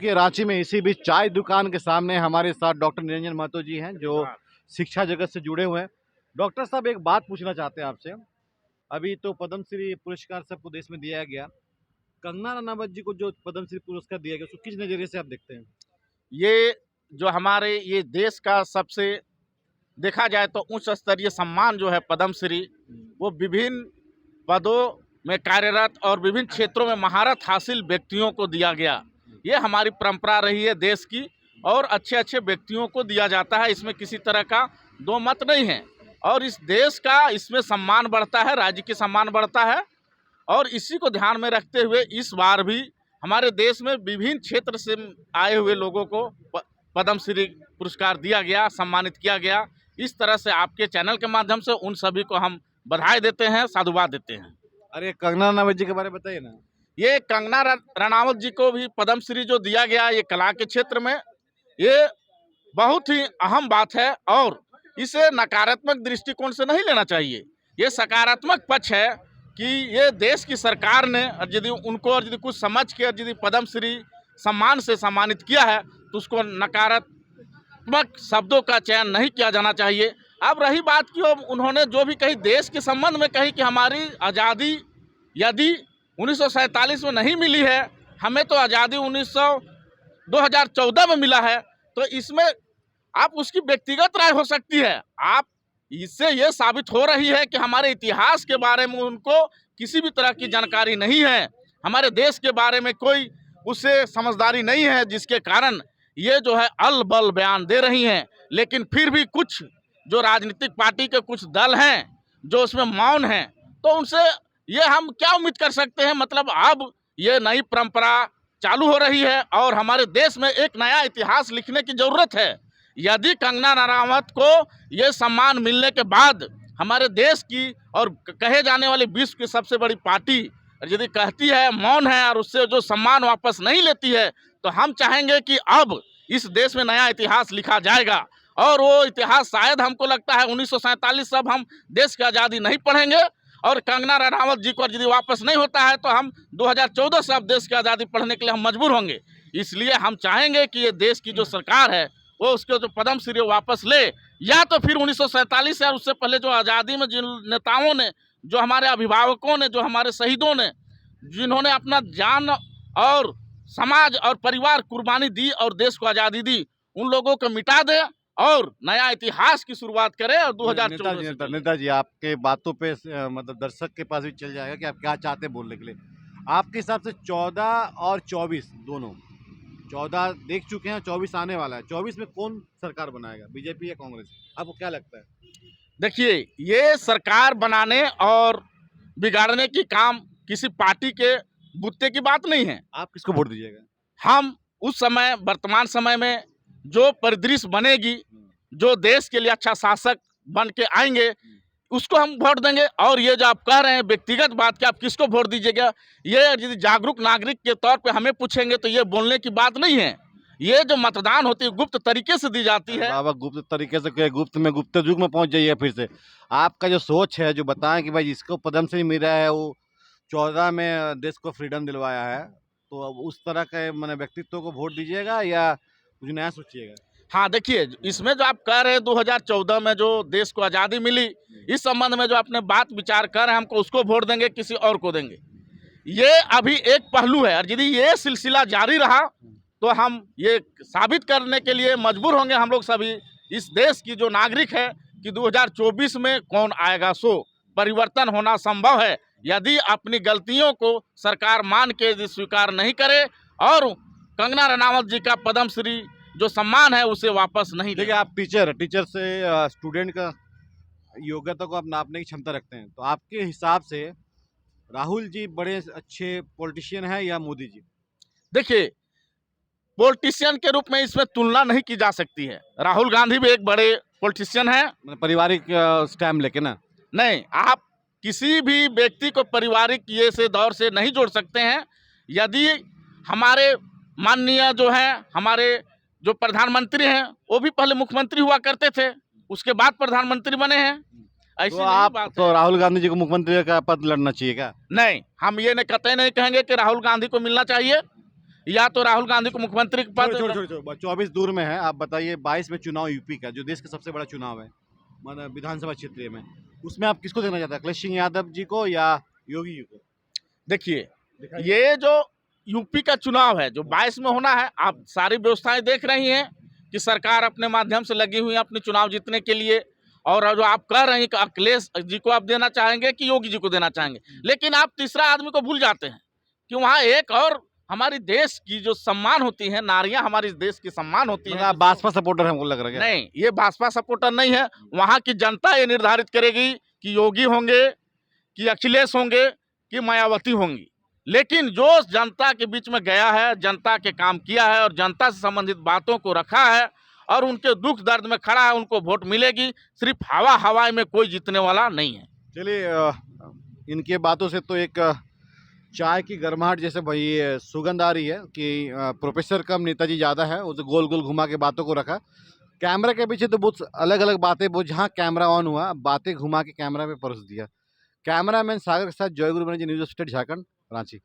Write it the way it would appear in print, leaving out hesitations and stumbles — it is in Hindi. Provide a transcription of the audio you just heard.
के रांची में इसी बीच चाय दुकान के सामने हमारे साथ डॉक्टर निरंजन महतो जी हैं जो शिक्षा जगत से जुड़े हुए हैं। डॉक्टर साहब, एक बात पूछना चाहते हैं आपसे। अभी तो पद्म श्री पुरस्कार सबको देश में दिया गया। कंगना रनावत जी को जो पद्म श्री पुरस्कार दिया गया, उसको किस नजरिए से आप देखते हैं? ये जो हमारे ये देश का सबसे देखा जाए तो उच्च स्तरीय सम्मान जो है पद्म श्री, वो विभिन्न पदों में कार्यरत और विभिन्न क्षेत्रों में महारत हासिल व्यक्तियों को दिया गया। ये हमारी परंपरा रही है देश की, और अच्छे अच्छे व्यक्तियों को दिया जाता है, इसमें किसी तरह का दो मत नहीं है। और इस देश का इसमें सम्मान बढ़ता है, राज्य की सम्मान बढ़ता है। और इसी को ध्यान में रखते हुए इस बार भी हमारे देश में विभिन्न क्षेत्र से आए हुए लोगों को पद्म श्री पुरस्कार दिया गया, सम्मानित किया गया। इस तरह से आपके चैनल के माध्यम से उन सभी को हम बधाई देते हैं, साधुवाद देते हैं। अरे, कंगना रनावत जी के बारे में बताइए ना। ये कंगना रनावत जी को भी पद्म श्री जो दिया गया, ये कला के क्षेत्र में ये बहुत ही अहम बात है, और इसे नकारात्मक दृष्टिकोण से नहीं लेना चाहिए। ये सकारात्मक पक्ष है कि ये देश की सरकार ने यदि उनको यदि कुछ समझ के यदि पद्म श्री सम्मान से सम्मानित किया है, तो उसको नकारात्मक शब्दों का चयन नहीं किया जाना चाहिए। अब रही बात कि उन्होंने जो भी कही देश के संबंध में कही कि हमारी आज़ादी यदि 1947 में नहीं मिली है, हमें तो आज़ादी 2014 में मिला है, तो इसमें आप उसकी व्यक्तिगत राय हो सकती है। आप इससे ये साबित हो रही है कि हमारे इतिहास के बारे में उनको किसी भी तरह की जानकारी नहीं है, हमारे देश के बारे में कोई उससे समझदारी नहीं है, जिसके कारण ये जो है अल बल बयान दे रही हैं। लेकिन फिर भी कुछ जो राजनीतिक पार्टी के कुछ दल हैं जो उसमें मौन हैं, तो उनसे ये हम क्या उम्मीद कर सकते हैं। मतलब अब ये नई परंपरा चालू हो रही है और हमारे देश में एक नया इतिहास लिखने की ज़रूरत है। यदि कंगना रनावत को ये सम्मान मिलने के बाद हमारे देश की और कहे जाने वाली विश्व की सबसे बड़ी पार्टी यदि कहती है, मौन है, और उससे जो सम्मान वापस नहीं लेती है, तो हम चाहेंगे कि अब इस देश में नया इतिहास लिखा जाएगा। और वो इतिहास शायद हमको लगता है 1947 सब हम देश की आज़ादी नहीं पढ़ेंगे, और कंगना रनावत जी को यदि वापस नहीं होता है तो हम 2014 से अब देश की आज़ादी पढ़ने के लिए हम मजबूर होंगे। इसलिए हम चाहेंगे कि ये देश की जो सरकार है वो उसके जो पद्म श्री वापस ले, या तो फिर 1947 से और उससे पहले जो आज़ादी में जिन नेताओं ने, जो हमारे अभिभावकों ने, जो हमारे शहीदों ने, जिन्होंने अपना जान और समाज और परिवार कुर्बानी दी और देश को आज़ादी दी, उन लोगों को मिटा दे और नया इतिहास की शुरुआत करें। और 2014 नेताजी, आपके बातों पे मतलब दर्शक के पास भी चल जाएगा कि आप क्या चाहते हैं बोलने के लिए। आपके हिसाब से 14 और 24 दोनों, 14 देख चुके हैं, 24 आने वाला है, 24 में कौन सरकार बनाएगा, बीजेपी या कांग्रेस? आपको क्या लगता है? देखिए, ये सरकार बनाने और बिगाड़ने की काम किसी पार्टी के बुत्ते की बात नहीं है। आप किसको वोट दीजिएगा? हम उस समय, वर्तमान समय में जो परिदृश्य बनेगी, जो देश के लिए अच्छा शासक बन के आएंगे, उसको हम वोट देंगे। और ये जो आप कह रहे हैं व्यक्तिगत बात कि आप किसको वोट दीजिएगा, ये यदि जागरूक नागरिक के तौर पे हमें पूछेंगे तो ये बोलने की बात नहीं है। ये जो मतदान होती है गुप्त तरीके से दी जाती है। बाबा, गुप्त तरीके से क्या, गुप्त में गुप्त युग में पहुंच जाइए फिर से। आपका जो सोच है, जो बताएं कि भाई इसको पद्म श्री मिल रहा है, वो 14 में देश को फ्रीडम दिलवाया है, तो अब उस तरह के मैंने व्यक्तित्व को वोट दीजिएगा या कुछ नया सोचिएगा? हाँ, देखिए, इसमें जो आप कह रहे हैं 2014 में जो देश को आज़ादी मिली, इस संबंध में जो आपने बात विचार कर रहे हैं, हमको उसको वोट देंगे, किसी और को देंगे, ये अभी एक पहलू है। और यदि ये सिलसिला जारी रहा तो हम ये साबित करने के लिए मजबूर होंगे, हम लोग सभी इस देश की जो नागरिक है, कि 2024 में कौन आएगा सो परिवर्तन होना संभव है। यदि अपनी गलतियों को सरकार मान के यदि स्वीकार नहीं करे और कंगना रनावत जी का पद्म श्री जो सम्मान है उसे वापस नहीं। देखिए, आप टीचर से स्टूडेंट का योग्यता को आप नापने की क्षमता रखते हैं, तो आपके हिसाब से राहुल जी बड़े अच्छे पॉलिटिशियन हैं या मोदी जी? देखिए, पॉलिटिशियन के रूप में इसमें तुलना नहीं की जा सकती है। राहुल गांधी भी एक बड़े पॉलिटिशियन हैं। मतलब पारिवारिक स्टैम्प लेके ना? नहीं, आप किसी भी व्यक्ति को पारिवारिक ये से दौर से नहीं जोड़ सकते हैं। यदि हमारे माननीय जो हैं, हमारे जो प्रधानमंत्री हैं, वो भी पहले मुख्यमंत्री हुआ करते थे, उसके बाद प्रधानमंत्री बने हैं। ऐसी तो नहीं आप बात तो है। राहुल गांधी जी को मुख्यमंत्री का पद लड़ना चाहिए क्या? नहीं, हम ये कतई नहीं कहेंगे कि राहुल गांधी को मिलना चाहिए। या तो राहुल गांधी को मुख्यमंत्री के पद। छोड़ 24 दूर में है। आप बताइए 22 में चुनाव यूपी का, जो देश का सबसे बड़ा चुनाव है, मतलब विधानसभा क्षेत्रीय में, उसमें आप किसको देखना चाहते हैं, अखिलेश सिंह यादव जी को या योगी जी को? देखिए, ये जो यूपी का चुनाव है जो 22 में होना है, आप सारी व्यवस्थाएं देख रही हैं कि सरकार अपने माध्यम से लगी हुई है अपने चुनाव जीतने के लिए। और जो आप कह रहे हैं कि अखिलेश जी को आप देना चाहेंगे कि योगी जी को देना चाहेंगे, लेकिन आप तीसरा आदमी को भूल जाते हैं कि वहाँ एक और हमारी देश की जो सम्मान होती है, नारियां हमारी देश की सम्मान होती मतलब है। आप भाजपा सपोर्टर हमको लग रहा है क्या? नहीं, ये भाजपा सपोर्टर नहीं है। वहाँ की जनता ये निर्धारित करेगी कि योगी होंगे, कि अखिलेश होंगे, कि मायावती होंगी। लेकिन जो जनता के बीच में गया है, जनता के काम किया है और जनता से संबंधित बातों को रखा है और उनके दुख दर्द में खड़ा है, उनको वोट मिलेगी। सिर्फ हवाई में कोई जीतने वाला नहीं है। चलिए, इनके बातों से तो एक चाय की गर्माहट जैसे भाई सुगंध आ रही है कि प्रोफेसर कम नेताजी ज़्यादा है। उसे गोल गोल घुमा के बातों को रखा। कैमरा के पीछे तो बहुत अलग अलग बातें, वो जहाँ कैमरा ऑन हुआ बातें घुमा के कैमरा पे परोस दिया। कैमरामैन सागर के साथ जय गुरु बनर्जी, न्यूज़ स्टेट झारखंड, रांची।